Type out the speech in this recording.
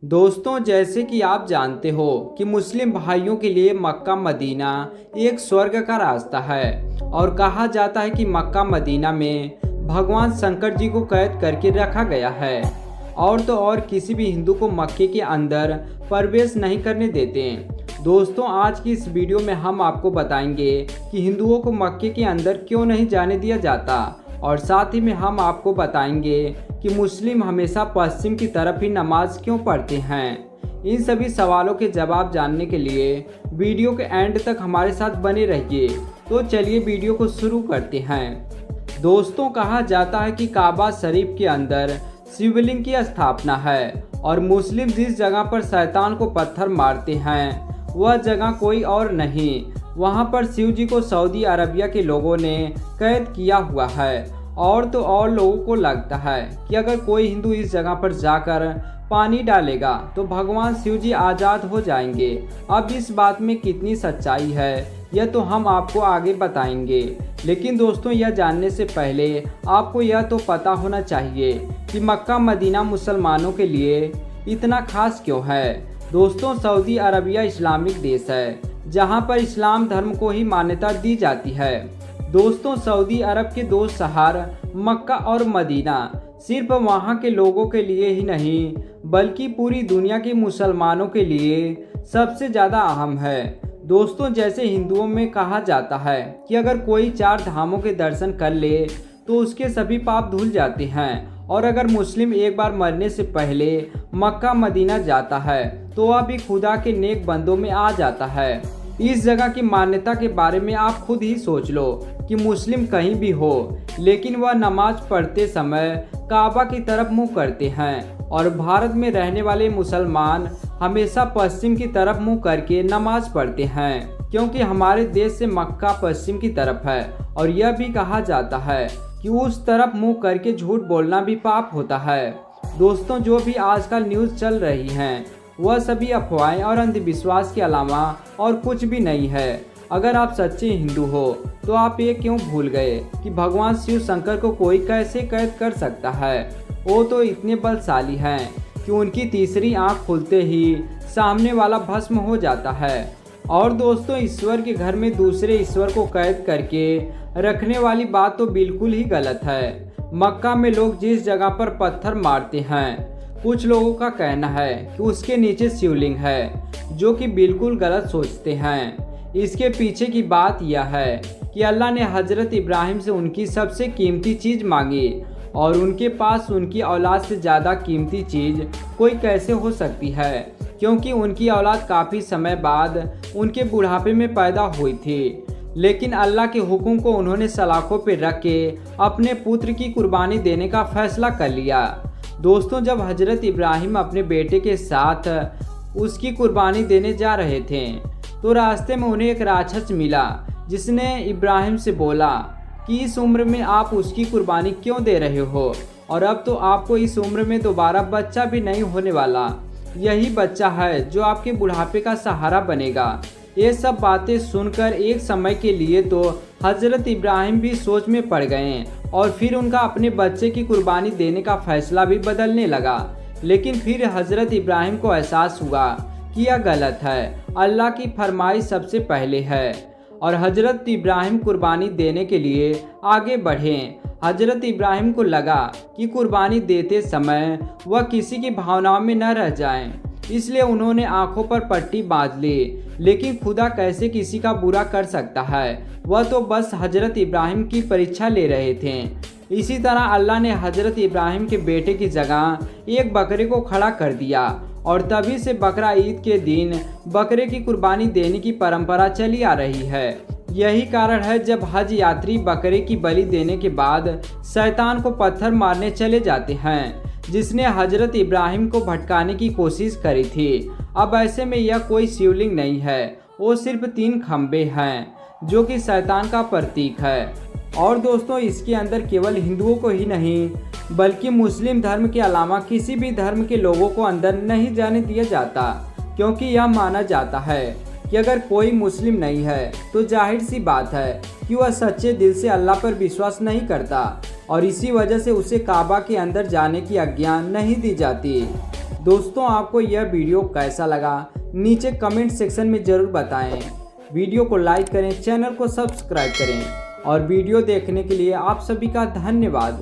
दोस्तों, जैसे कि आप जानते हो कि मुस्लिम भाइयों के लिए मक्का मदीना एक स्वर्ग का रास्ता है। और कहा जाता है कि मक्का मदीना में भगवान शंकर जी को कैद करके रखा गया है। और तो और किसी भी हिंदू को मक्के के अंदर प्रवेश नहीं करने देते। दोस्तों, आज की इस वीडियो में हम आपको बताएंगे कि हिंदुओं को मक्के के अंदर क्यों नहीं जाने दिया जाता, और साथ ही में हम आपको बताएंगे कि मुस्लिम हमेशा पश्चिम की तरफ ही नमाज क्यों पढ़ते हैं। इन सभी सवालों के जवाब जानने के लिए वीडियो के एंड तक हमारे साथ बने रहिए। तो चलिए वीडियो को शुरू करते हैं। दोस्तों, कहा जाता है कि काबा शरीफ के अंदर शिवलिंग की स्थापना है, और मुस्लिम जिस जगह पर शैतान को पत्थर मारते हैं वह जगह कोई और नहीं, वहां पर शिव जी को सऊदी अरबिया के लोगों ने कैद किया हुआ है। और तो और लोगों को लगता है कि अगर कोई हिंदू इस जगह पर जाकर पानी डालेगा तो भगवान शिव जी आज़ाद हो जाएंगे। अब इस बात में कितनी सच्चाई है यह तो हम आपको आगे बताएंगे, लेकिन दोस्तों यह जानने से पहले आपको यह तो पता होना चाहिए कि मक्का मदीना मुसलमानों के लिए इतना खास क्यों है। दोस्तों, सऊदी अरबिया इस्लामिक देश है जहां पर इस्लाम धर्म को ही मान्यता दी जाती है। दोस्तों, सऊदी अरब के दो शहर मक्का और मदीना सिर्फ वहां के लोगों के लिए ही नहीं बल्कि पूरी दुनिया के मुसलमानों के लिए सबसे ज़्यादा अहम है। दोस्तों, जैसे हिंदुओं में कहा जाता है कि अगर कोई 4 धामों के दर्शन कर ले तो उसके सभी पाप धुल जाते हैं, और अगर मुस्लिम एक बार मरने से पहले मक्का मदीना जाता है तो वह भी खुदा के नेक बंदों में आ जाता है। इस जगह की मान्यता के बारे में आप खुद ही सोच लो कि मुस्लिम कहीं भी हो लेकिन वह नमाज पढ़ते समय काबा की तरफ मुंह करते हैं, और भारत में रहने वाले मुसलमान हमेशा पश्चिम की तरफ मुंह करके नमाज पढ़ते हैं, क्योंकि हमारे देश से मक्का पश्चिम की तरफ है। और यह भी कहा जाता है कि उस तरफ मुंह करके झूठ बोलना भी पाप होता है। दोस्तों, जो भी आजकल न्यूज़ चल रही हैं वह सभी अफवाहें और अंधविश्वास के अलावा और कुछ भी नहीं है। अगर आप सच्चे हिंदू हो तो आप ये क्यों भूल गए कि भगवान शिव शंकर को कोई कैसे कैद कर सकता है। वो तो इतने बलशाली हैं कि उनकी तीसरी आंख खुलते ही सामने वाला भस्म हो जाता है। और दोस्तों, ईश्वर के घर में दूसरे ईश्वर को कैद करके रखने वाली बात तो बिल्कुल ही गलत है। मक्का में लोग जिस जगह पर पत्थर मारते हैं कुछ लोगों का कहना है कि उसके नीचे शिवलिंग है, जो कि बिल्कुल गलत सोचते हैं। इसके पीछे की बात यह है कि अल्लाह ने हजरत इब्राहिम से उनकी सबसे कीमती चीज़ मांगी, और उनके पास उनकी औलाद से ज़्यादा कीमती चीज़ कोई कैसे हो सकती है, क्योंकि उनकी औलाद काफ़ी समय बाद उनके बुढ़ापे में पैदा हुई थी। लेकिन अल्लाह के हुक्म को उन्होंने सलाखों पर रख के अपने पुत्र की कुर्बानी देने का फैसला कर लिया। दोस्तों, जब हजरत इब्राहिम अपने बेटे के साथ उसकी कुर्बानी देने जा रहे थे तो रास्ते में उन्हें एक राक्षस मिला, जिसने इब्राहिम से बोला कि इस उम्र में आप उसकी कुर्बानी क्यों दे रहे हो, और अब तो आपको इस उम्र में दोबारा बच्चा भी नहीं होने वाला। यही बच्चा है जो आपके बुढ़ापे का सहारा बनेगा। ये सब बातें सुनकर एक समय के लिए तो हजरत इब्राहिम भी सोच में पड़ गए, और फिर उनका अपने बच्चे की कुर्बानी देने का फैसला भी बदलने लगा। लेकिन फिर हजरत इब्राहिम को एहसास हुआ कि यह गलत है, अल्लाह की फरमाइश सबसे पहले है, और हजरत इब्राहिम कुर्बानी देने के लिए आगे बढ़े। हजरत इब्राहिम को लगा कि कुर्बानी देते समय वह किसी की भावनाओं में न रह जाएं, इसलिए उन्होंने आंखों पर पट्टी बांध ली। लेकिन खुदा कैसे किसी का बुरा कर सकता है, वह तो बस हजरत इब्राहिम की परीक्षा ले रहे थे। इसी तरह अल्लाह ने हजरत इब्राहिम के बेटे की जगह एक बकरे को खड़ा कर दिया, और तभी से बकरा ईद के दिन बकरे की कुर्बानी देने की परंपरा चली आ रही है। यही कारण है जब हज यात्री बकरे की बलि देने के बाद शैतान को पत्थर मारने चले जाते हैं, जिसने हजरत इब्राहिम को भटकाने की कोशिश करी थी। अब ऐसे में यह कोई शिवलिंग नहीं है, वो सिर्फ 3 खंबे हैं, जो कि शैतान का प्रतीक है। और दोस्तों, इसके अंदर केवल हिंदुओं को ही नहीं बल्कि मुस्लिम धर्म के अलावा किसी भी धर्म के लोगों को अंदर नहीं जाने दिया जाता, क्योंकि यह माना जाता है कि अगर कोई मुस्लिम नहीं है तो जाहिर सी बात है कि वह सच्चे दिल से अल्लाह पर विश्वास नहीं करता, और इसी वजह से उसे काबा के अंदर जाने की आज्ञा नहीं दी जाती। दोस्तों आपको यह वीडियो कैसा लगा नीचे कमेंट सेक्शन में ज़रूर बताएं। वीडियो को लाइक करें, चैनल को सब्सक्राइब करें और वीडियो देखने के लिए आप सभी का धन्यवाद।